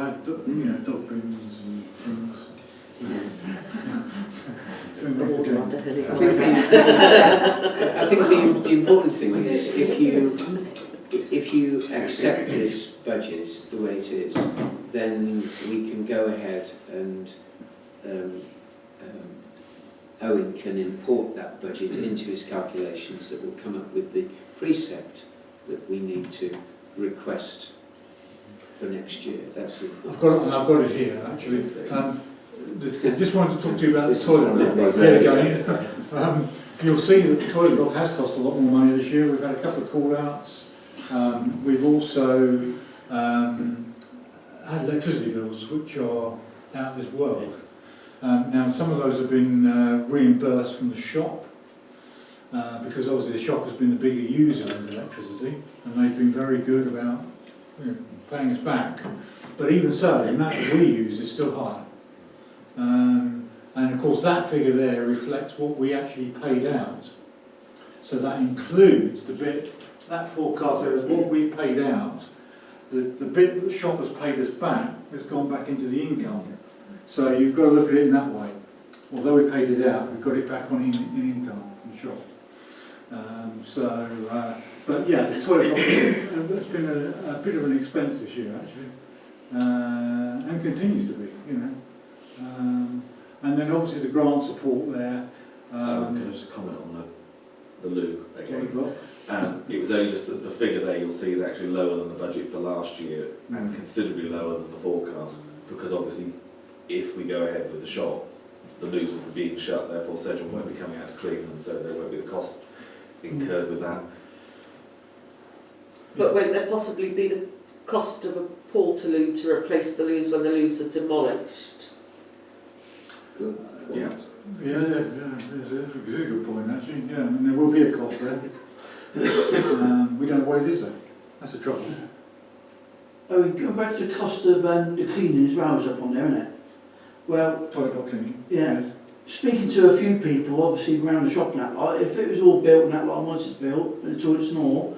had, dog bins and things. I think the important thing is if you accept this budget the way it is, then we can go ahead and Owen can import that budget into his calculations that will come up with the precept that we need to request for next year. That's it. I've got it here actually. I just wanted to talk to you about the toilet block. There again. You'll see that the toilet block has cost a lot more money this year. We've had a couple of call-outs. We've also had electricity bills which are out of this world. Now some of those have been reimbursed from the shop because obviously the shop has been the bigger user of electricity and they've been very good about paying us back. But even so, the amount that we use is still higher. And of course that figure there reflects what we actually paid out. So that includes the bit, that forecast there is what we paid out. The bit that the shop has paid us back has gone back into the income. So you've got to look at it in that way. Although we paid it out, we've got it back on in income from the shop. But yeah, the toilet block has been a bit of an expense this year actually, and continues to be, and then obviously the grant support there. Can I just comment on the loo again? Toilet block. It was only just that the figure there you'll see is actually lower than the budget for last year and considerably lower than the forecast, because obviously if we go ahead with the shop, the loos will be being shut, therefore Sedgwick won't be coming out to clean them, so there won't be the cost incurred with that. But won't there possibly be the cost of a portaloo to replace the loos when the loos are demolished? Good. Yeah. Yeah, that's a good point actually. Yeah, and there will be a cost there. We don't know what it is though. That's the trouble. Oh, going back to the cost of the cleaning as well is up on there, isn't it? Well, Toilet block cleaning. yeah. Yes. Speaking to a few people, obviously around the shop and that, like, if it was all built and that like once it's built, and the toilets and all,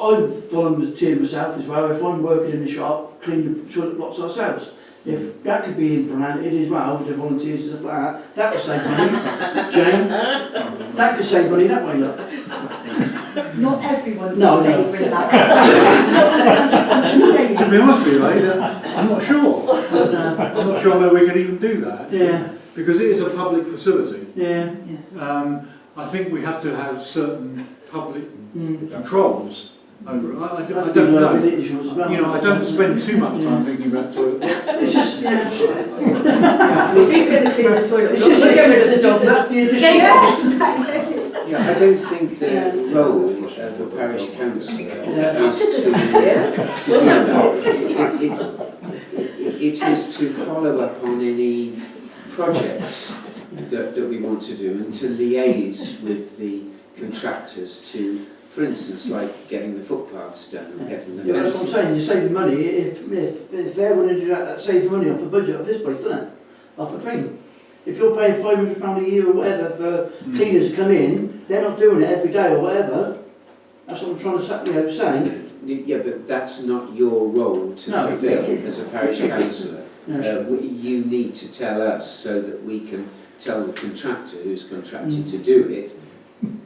I've volunteered myself as well. If I'm working in the shop, clean the toilet blocks ourselves. If that could be implemented as well with the volunteers and stuff like that, that would save money. Jane, that could save money that way, look. Not everyone's No, in no. favour of that. I'm just saying. To be honest with you, I'm not sure. I'm not sure that we could even do that. Actually, Yeah. because it is a public facility. Yeah. I think we have to have certain public controls over it. I don't Don't know. insurance as well. I don't spend too much time thinking about toilet. It's just, If he's going to clean the toilet, it's just get rid of the dog. Say yes. Yeah, I don't think the role of the parish council it is to follow up on any projects that we want to do and to liaise with the contractors to, for instance, like getting the footpaths done and getting the yeah, that's what I'm saying, you're saving money. If they're willing to do that, that saves money off the budget of this place, doesn't it? Off the cleaning. If you're paying £500 a year or whatever for cleaners to come in, they're not doing it every day or whatever. That's what I'm trying to say. Yeah, but that's not your role to fulfil as a parish councillor. You need to tell us so that we can tell the contractor who's contracted to do it,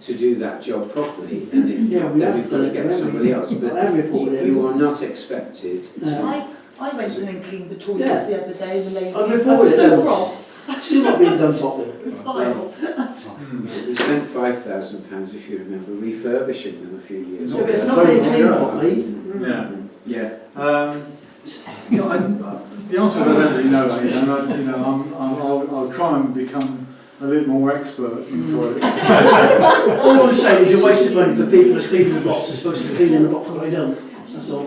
to do that job properly, and if not, then we've got to get somebody else. But you are not expected to... I went in and cleaned the toilets the other day, and the lady I was so it cross. Still not being done properly. We spent £5,000, if you remember, refurbishing them a few years So ago. if it's not being cleaned properly, Yeah. The answer is I don't really know, and I'll try and become a little more expert in toilet. all I'm saying is you're wasting money for people that's cleaning the box are supposed to be cleaning the box when they don't. That's all.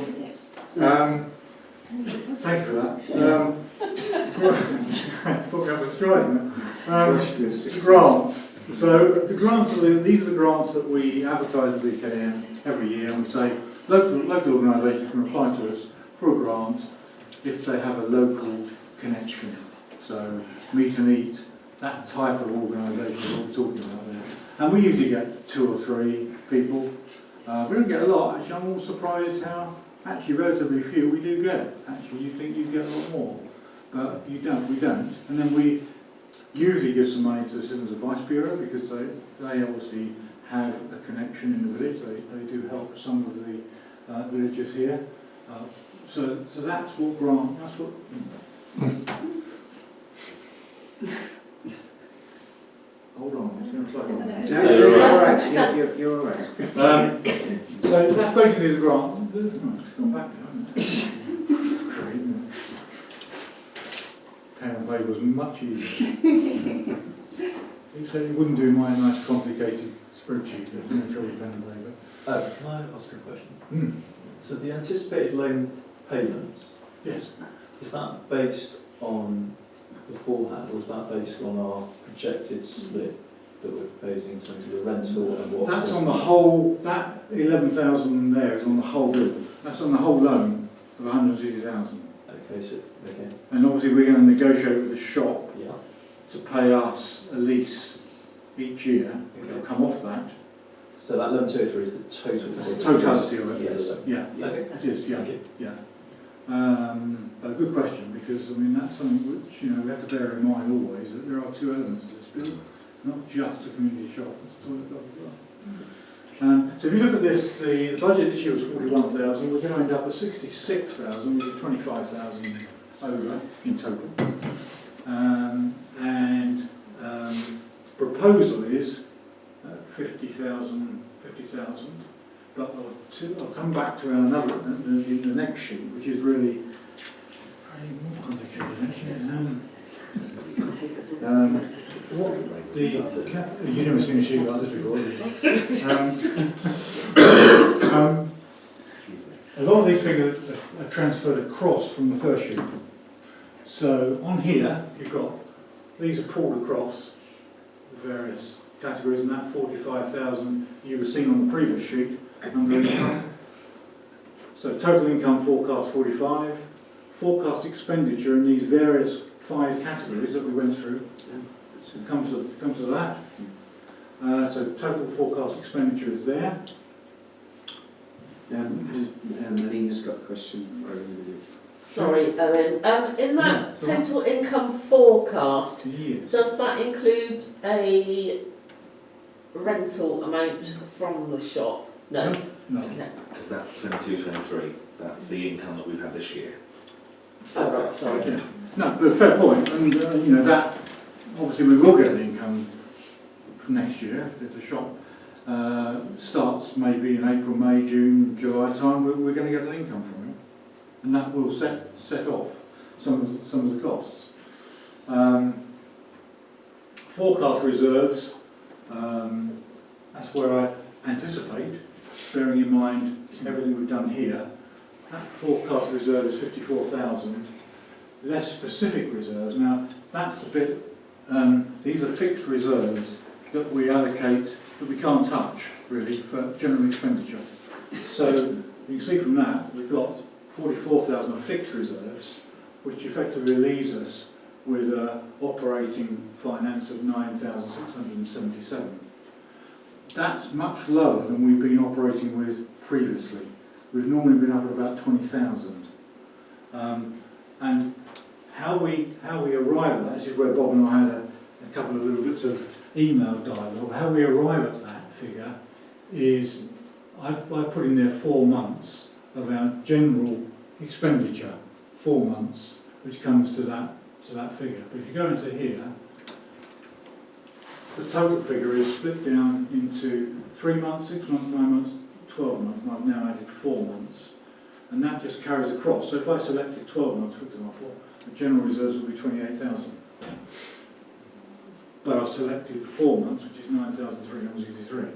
Thank you for that. I thought I was trying. Grants. So the grants, these are the grants that we advertise with the KM every year, and we say local organisations can apply to us for a grant if they have a local connection. So meet and eat, that type of organisation what we're talking about there. And we usually get 2 or 3 people. We don't get a lot, actually. I'm all surprised how actually relatively few we do get. Actually, you think you get a lot more, but you don't. We don't. And then we usually give some money to the Citizens Advice Bureau because they obviously have a connection in the village. They do help some of the villagers here. So that's what grant. That's what. Hold on, I'm just going to plug in. No, So you're you're all right. You're all right. So that's basically the grant. Oh, it's gone back now, hasn't it? Great. Pen and paper was much easier. He said he wouldn't do my nice complicated spreadsheet. There's no trouble with pen and paper. Can I ask a question? Hmm. So the anticipated loan payments, Yes. is that based on beforehand, or is that based on our projected split that we're proposing in terms of the rental and what? That's on the whole. That 11,000 there is on the whole bill. That's on the whole loan of 160,000. Okay, so, okay, And obviously we're going to negotiate with the shop yeah. to pay us a lease each year, which will come off that. So that 11,203 is the total. The totality of it. Yes. Yeah, Okay. it is. Yeah, Thank you. yeah. But a good question, because I mean that's something which we have to bear in mind always, that there are two elements to this bill. It's not just a community shop; it's a toilet block as well. So if you look at this, the budget this year was 41,000. We're going to end up at 66,000, which is 25,000 over in total. Proposal is 50,000. But I'll come back to another, the next sheet, which is really more complicated actually. You've never seen a sheet like this before, have you? A lot of these figures are transferred across from the first sheet. So on here, you've got, these are pulled across the various categories, and that 45,000 you were seeing on the previous sheet under income. So total income forecast 45, forecast expenditure in these various 5 categories that we went through. So it comes to that. So total forecast expenditure is there. Melina's got a question. Sorry, Owen. In that Yeah, total income forecast, Years. does that include a rental amount from the shop? No. No. Okay. Because that's 22-23. That's the income that we've had this year. Oh, right, sorry. Yeah. No, but fair point. And that obviously we will get an income for next year if the shop starts maybe in April, May, June, July time. We're going to get an income from it, and that will set off some of the costs. Forecast reserves. That's where I anticipate, bearing in mind everything we've done here, that forecast reserve is 54,000. Less specific reserves. Now that's a bit. These are fixed reserves that we allocate that we can't touch really for general expenditure. So you can see from that we've got 44,000 of fixed reserves, which effectively leaves us with an operating finance of 9,677. That's much lower than we've been operating with previously. We've normally been up at about 20,000. And how we arrive at that, this is where Bob and I had a couple of little bits of email dialogue. How we arrive at that figure is I put in there 4 months of our general expenditure, 4 months, which comes to that figure. But if you go into here, the total figure is split down into 3 months, 6 months, 9 months, 12 months, and I've now added 4 months. And that just carries across. So if I selected 12 months, for example, the general reserves would be 28,000. But I've selected 4 months, which is 9,363.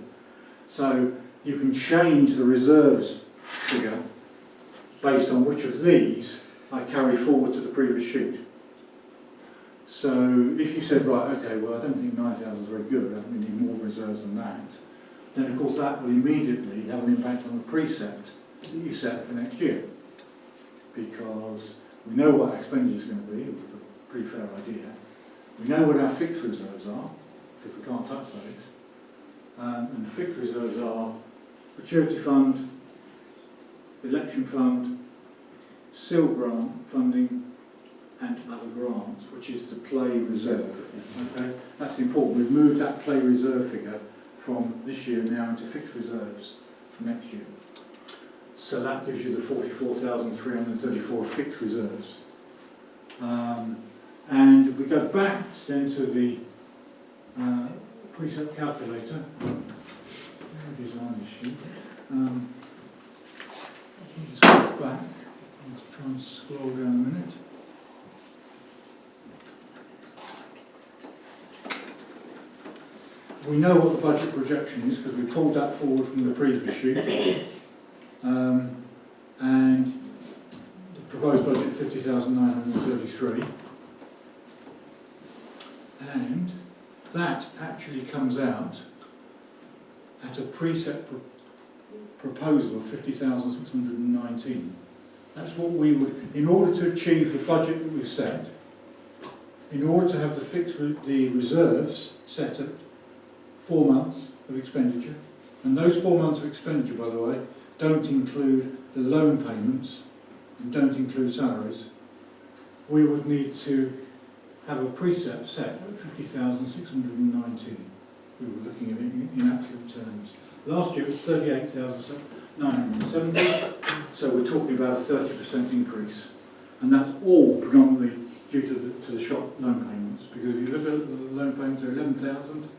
So you can change the reserves figure based on which of these I carry forward to the previous sheet. So if you said, right, okay, well, I don't think 9,000 is very good, I think we need more reserves than that, then of course that will immediately have an impact on the precept that you set for next year. Because we know what our expenditure is going to be, we've got a pretty fair idea. We know what our fixed reserves are, because we can't touch those. And the fixed reserves are maturity fund, election fund, SIL grant funding, and other grants, which is the play reserve. Okay, that's important. We've moved that play reserve figure from this year now into fixed reserves for next year. So that gives you the 44,334 fixed reserves. And if we go back then to the precept calculator, design this sheet. Let me just go back. Let's try and scroll down a minute. We know what the budget projection is because we pulled that forward from the previous sheet. And the proposed budget 50,933. And that actually comes out at a precept proposal of 50,619. That's what we would, in order to achieve the budget that we've set, in order to have the reserves set at 4 months of expenditure, and those 4 months of expenditure, by the way, don't include the loan payments and don't include salaries, we would need to have a precept set at 50,619. We were looking at it in absolute terms. Last year it was 38,970, so we're talking about a 30% increase. And that's all predominantly due to the shop loan payments, because if you look at the loan payments, they're 11,000.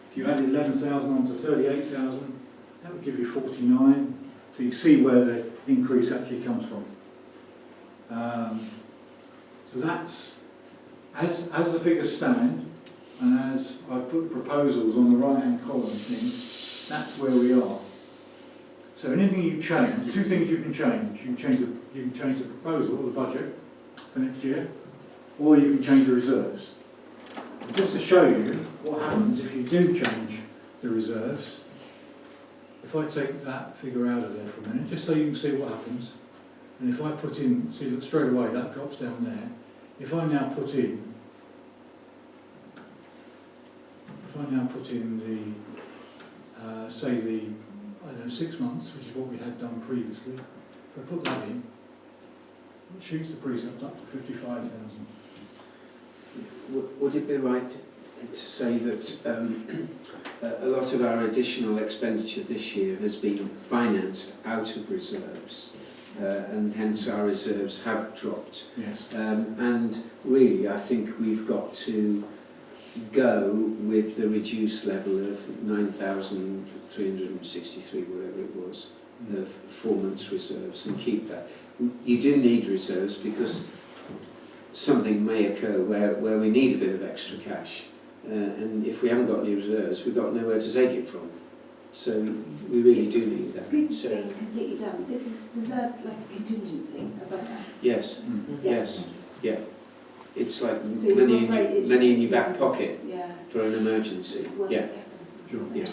If you added 11,000 onto 38,000, that would give you 49. So you see where the increase actually comes from. So that's, as the figures stand, and as I put proposals on the right-hand column thing, that's where we are. So anything you change, two things you can change. You can change the proposal or the budget for next year, or you can change the reserves. And just to show you what happens if you do change the reserves, if I take that figure out of there for a minute, just so you can see what happens, and if I put in, see that straight away that drops down there. If I now put in the, say the, I don't know, 6 months, which is what we had done previously, if I put that in, it shoots the precept up to 55,000. Would it be right to say that a lot of our additional expenditure this year has been financed out of reserves, and hence our reserves have dropped? Yes. And really, I think we've got to go with the reduced level of 9,363, whatever it was, of 4 months reserves, and keep that. You do need reserves because something may occur where we need a bit of extra cash, and if we haven't got any reserves, we've got nowhere to take it from. So we really do need that. Excuse me for So, being completely dumb. Is reserves like a contingency above that? yes, Yeah. yes, yeah. It's like So you're operated- money in your back pocket Yeah. for an emergency. Well, Yeah, Sure. yeah.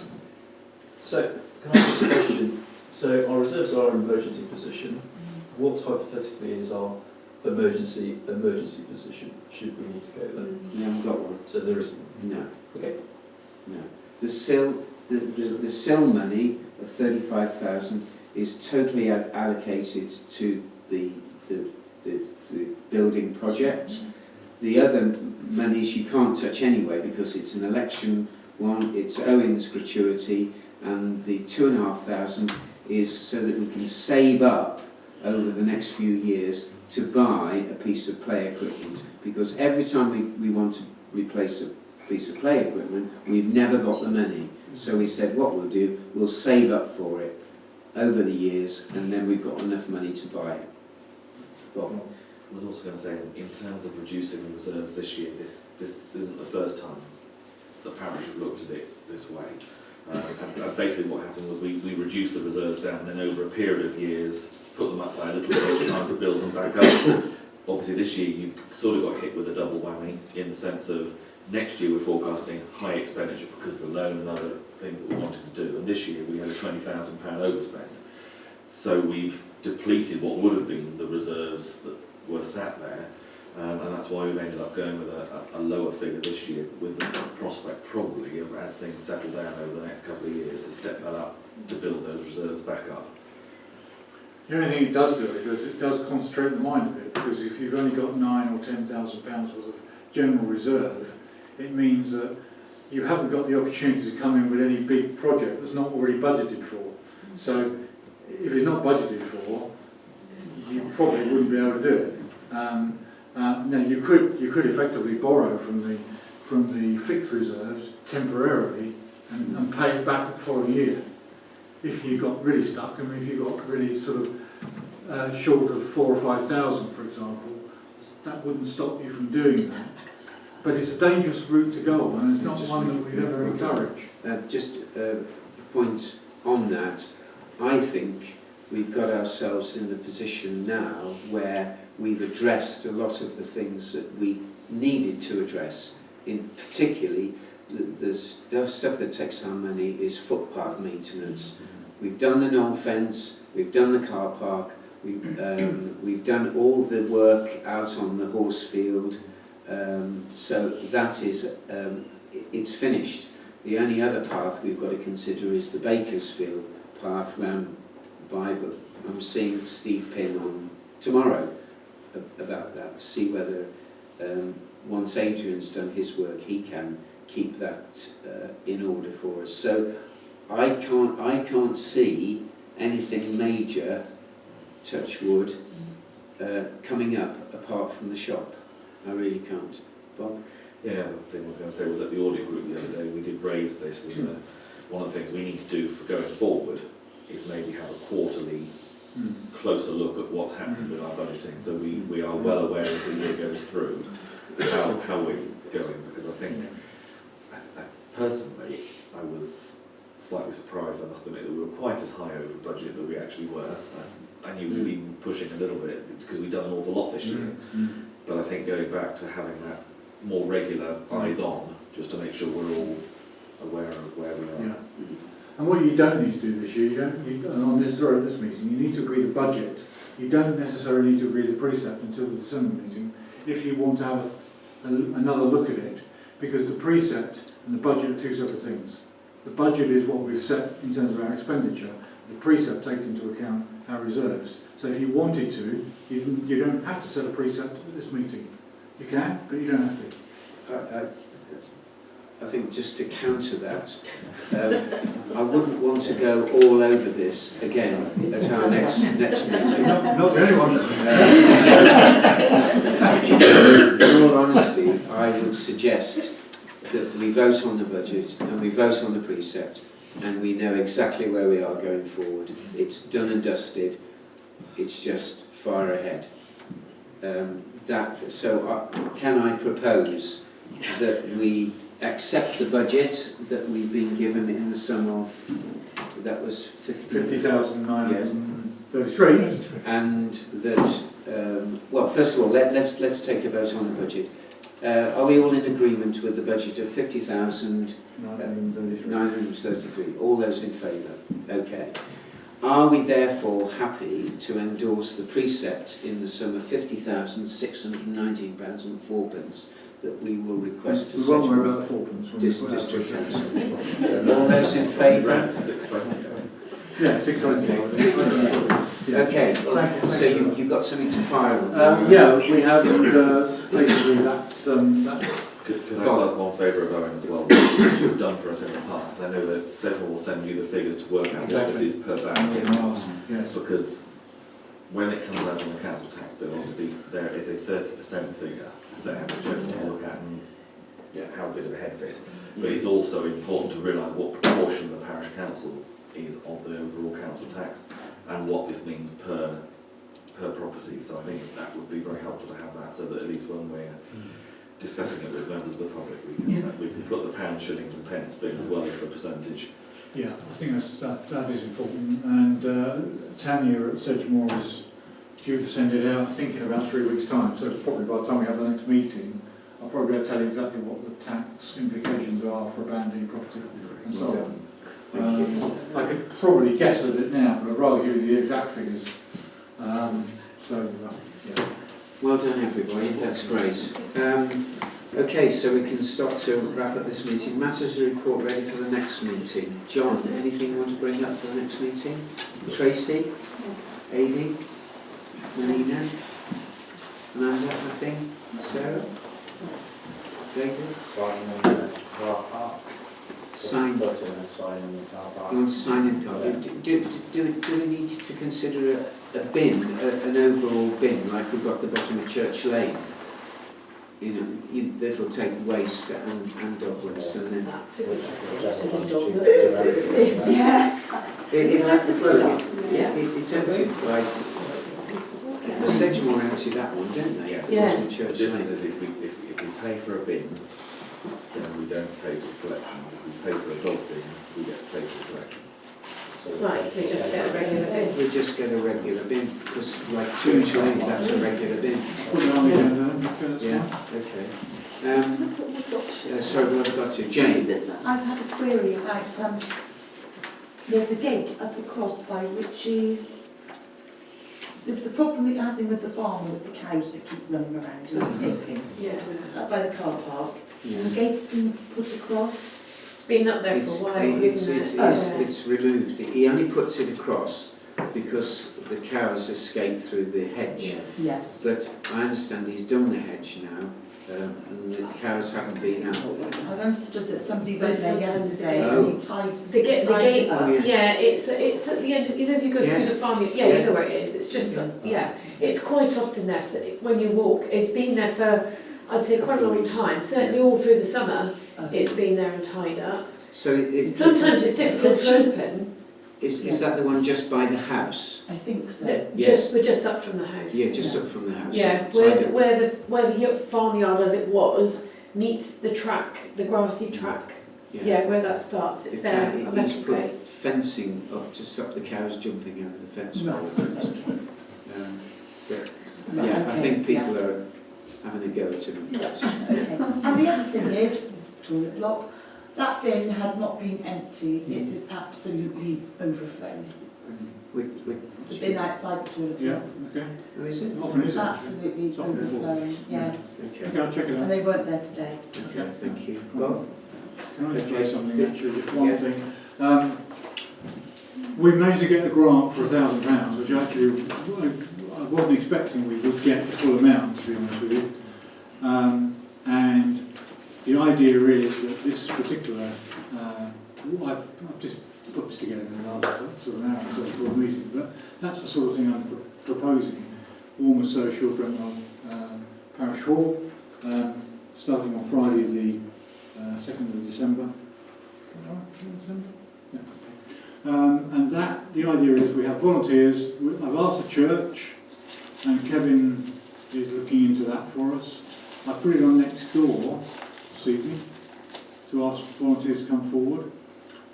So, can I ask a question? So, our reserves are an emergency position. What hypothetically is our emergency position? Should we need to go there? We haven't got one. So there isn't. No, Okay. no. The SIL money of 35,000 is totally allocated to the building project. The other monies you can't touch anyway because it's an election one, it's Owen's gratuity, and the 2,500 is so that we can save up over the next few years to buy a piece of play equipment, because every time we want to replace a piece of play equipment, we've never got the money. So we said what we'll do, we'll save up for it over the years, and then we've got enough money to buy it. Bob? I was also going to say, in terms of reducing the reserves this year, this isn't the first time the parish have looked at it this way. And basically what happened was we reduced the reserves down, and then over a period of years put them up by a little bit each time to build them back up. Obviously this year you sort of got hit with a double whammy, in the sense of next year we're forecasting high expenditure because of the loan and other things that we wanted to do, and this year we had a £20,000 overspend. So we've depleted what would have been the reserves that were sat there, and that's why we've ended up going with a lower figure this year, with the prospect probably of, as things settle down over the next couple of years, to step that up to build those reserves back up. The only thing it does do is it does concentrate the mind a bit, because if you've only got £9,000 or £10,000 worth of general reserve, it means that you haven't got the opportunity to come in with any big project that's not already budgeted for. So if it's not budgeted for, you probably wouldn't be able to do it. Now you could effectively borrow from the fixed reserves temporarily and pay it back the following year. If you got really stuck, and if you got really sort of short of 4,000 or 5,000, for example, that wouldn't stop you from doing that. But it's a dangerous route to go on, and it's not one that we'd ever encourage. Just a point on that. I think we've got ourselves in the position now where we've addressed a lot of the things that we needed to address. In particularly, the stuff that takes our money is footpath maintenance. We've done the knoll fence, we've done the car park, we've done all the work out on the horse field, so that is, it's finished. The only other path we've got to consider is the Bakersfield path round by, but I'm seeing Steve Pinn on tomorrow about that, to see whether once Adrian's done his work he can keep that in order for us. So I can't see anything major, touch wood, coming up apart from the shop. I really can't. Bob? Yeah, the thing I was going to say was at the audit group the other day, we did raise this as one of the things we need to do for going forward is maybe have a quarterly closer look at what's happening with our budgeting, so we are well aware as the year goes through how we're going, because I think personally I was slightly surprised, I must admit, that we were quite as high over budget that we actually were. I knew we'd been pushing a little bit because we'd done an awful lot this year, but I think going back to having that more regular eyes on, just to make sure we're all aware of where we are. Yeah. And what you don't need to do this year, and on this meeting, you need to agree the budget. You don't necessarily need to agree the precept until the December meeting if you want to have another look at it, because the precept and the budget are two separate things. The budget is what we've set in terms of our expenditure. The precept takes into account our reserves. So if you wanted to, you don't have to set a precept at this meeting. You can, but you don't have to. I think just to counter that, I wouldn't want to go all over this again at our next meeting. Not the only one. In all honesty, I would suggest that we vote on the budget and we vote on the precept and we know exactly where we are going forward. It's done and dusted. It's just far ahead. So can I propose that we accept the budget that we've been given in the sum of, that was 50,933. And that, well, first of all, let's take a vote on the budget. Are we all in agreement with the budget of 50,933? All those in favour? Okay. Are we therefore happy to endorse the precept in the sum of £50,619.04 that we will request to We won't worry about the fourpence when we put our District budget. Council? All those in favour? 620. Yeah, 620. Okay, Thank you. so you've got something to fire on? Yeah, we have, basically that's Could I just ask one favour of Owen as well, which you've done for us in the past, because I know that several will send you the figures to work out what this is per band. yes. Because when it comes out on the council tax bill, obviously there is a 30% figure there, which everyone will look at and how bit of a head fit. But it's also important to realise what proportion of the parish council is of the overall council tax and what this means per property. So I think that would be very helpful to have that, so that at least when we're discussing it with members of the public, we can put the pounds, shillings and pence bit as well as the percentage. Yeah, I think that is important. And Tanya at Sedgemoor is due to send it out, I think, in about 3 weeks' time. So probably by the time we have the next meeting, I'll probably be able to tell you exactly what the tax implications are for a Band D property and so on. I could probably guess at it now, but I'd rather give you the exact figures. Yeah. Well done, everybody. That's great. Okay, so we can start to wrap up this meeting. Matters to report ready for the next meeting. John, anything you want to bring up for the next meeting? Tracy? AD, Melina, Amanda, I think, Sarah, David. Sign. You want to sign in car? Do we need to consider a bin, an overall bin, like we've got at the bottom of Church Lane? You know, that'll take waste and dog waste, and then That's a good idea. Yeah. it'll have to well, Yeah. it's emptied by. Sedgemoor empty that one, don't they? Yeah. At the bottom of The Church difference Lane. is if we pay for a bin, then we don't pay for collections. If we pay for a dog bin, we get to pay for collection. Right, so we just get a regular bin. We just get a regular bin, because like Church Lane, that's a regular bin. Put it on the agenda, okay, that's Yeah, fine. okay. Sorry, what have I got to? Jane? I've had a query about there's a gate up across by Richie's. The problem that you're having with the farm with the cows that keep running around and escaping, Yeah. up by the car park, Yeah. the gate's been put across. It's been up there for a while, isn't it? It's removed. He only puts it across because the cows escape through the hedge. Yes. But I understand he's done the hedge now, and the cows haven't been out. I've understood that somebody went there yesterday Oh. and he tied The gate, Oh, yeah. yeah, it's at the end, you know, if you go Yes. through the farm, yeah, Yeah. you know where it is, it's just, yeah, it's quite often there, so when you walk, it's been there for, I'd say quite a long time, certainly all through the summer, it's been there and tied up. So Sometimes it's difficult to open, is that the one just by the house? I think so. Yes. we're just up from the house. Yeah, just up from the house. Yeah, Tied up. where the farmyard as it was, meets the track, the grassy track, yeah, where that starts, it's The there, cow- a he's metal put gate. fencing up to stop the cows jumping over the fence. Right, okay. But yeah, I think people are having a go at him. Okay. And the other thing is, this toilet block, that bin has not been emptied, it is absolutely overflowed. The bin outside the toilet Yeah, block, okay. Oh, is it? Often is actually. absolutely It's often full. overflowing, yeah. Okay. Okay, I'll check it And out. they weren't there today. Okay, thank you. Bob? Can I just Okay. say something, actually, just one Yeah. thing? We managed to get a grant for £1,000, which actually I wasn't expecting we would get the full amount, to be honest with you. And the idea is that this particular, I've just put this together in the last sort of hour or so before the meeting, but that's the sort of thing I'm proposing. Warmer Social, Brent Knoll Parish Hall, starting on Friday the 2nd of December. Is that right? December? Yeah. And the idea is we have volunteers. I've asked the church, and Kevin is looking into that for us. I put it on next door this evening to ask volunteers to come forward,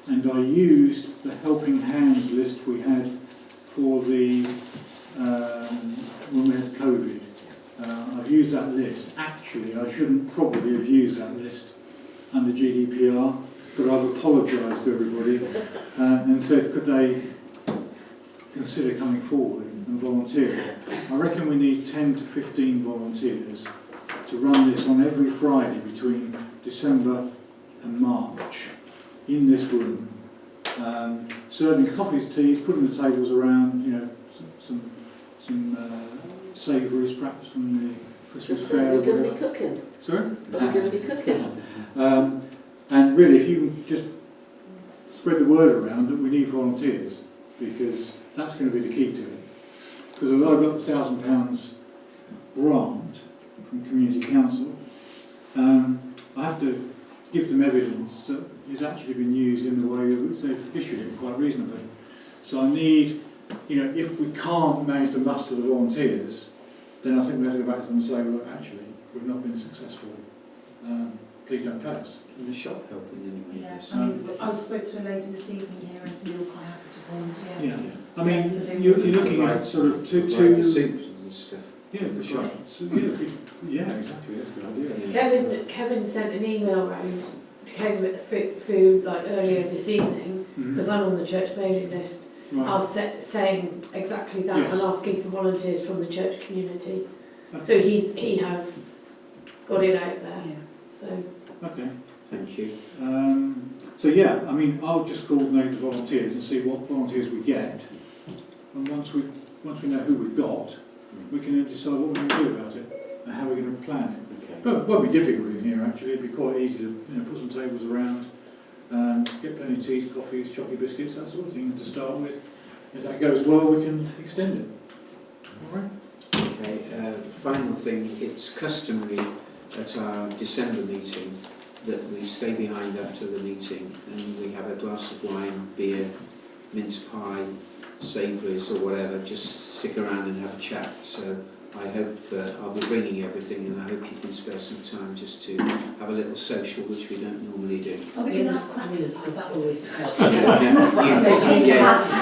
and I used the helping hands list we had for the when we had COVID. I've used that list. Actually, I shouldn't probably have used that list under GDPR, but I've apologised to everybody and said, could they consider coming forward and volunteering? I reckon we need 10 to 15 volunteers to run this on every Friday between December and March in this room, serving coffees, teas, putting the tables around, you know, some savouries perhaps from the Christmas fair. We're going to be cooking. Sorry? We're going to be cooking. And really, if you can just spread the word around that we need volunteers, because that's going to be the key to it. Because although I got the £1,000 grant from Community Council, I have to give them evidence that it's actually been used in the way in which they've issued it quite reasonably. So I need, you know, if we can't manage to muster the volunteers, then I think we have to go back to them and say, well, look, actually, we've not been successful. Please don't pay us. Can the shop help in any way? Yeah, Yes. I mean, I spoke to a lady this evening here and we were quite happy to volunteer. Yeah. I mean, So they you're would looking at sort of Like two the soups and stuff. yeah, the shop. So, yeah, exactly. That's a good idea. Kevin sent an email round to Kevin with the food like earlier this evening, because I'm on the church mailing list. Right. I was saying exactly that Yes. and asking for volunteers from the church community. Okay. So he has got it out there. Yeah. So Okay. Thank you. So yeah, I mean, I'll just coordinate the volunteers and see what volunteers we get. And once we've once we know who we've got, we can then decide what we're going to do about it and how we're going to plan it. Okay. But it won't be difficult in here actually, it'd be quite easy to put some tables around, get plenty of teas, coffees, chocolate biscuits, that sort of thing to start with. If that goes well, we can extend it. Alright? Okay, final thing, it's customary at our December meeting that we stay behind after the meeting and we have a glass of wine, beer, mince pie, savouries or whatever, just stick around and have a chat. So I hope I'll be bringing everything and I hope you can spare some time just to have a little social, which we don't normally do. Are we going to have crackers? Because that always helps.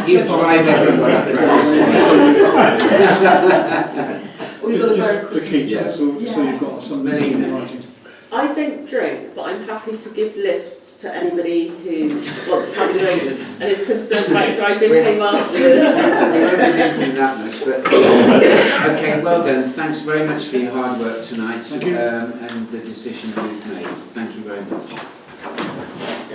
You drive everyone up We've got a very Just to keep that sort, just so you've got something in writing. I don't drink, but I'm happy to give lifts to anybody who wants to have drinks and is concerned about driving home afterwards. We won't be drinking that much, but okay, well done. Thanks very much for your hard work tonight Thank you. and the decision you've made. Thank you very much.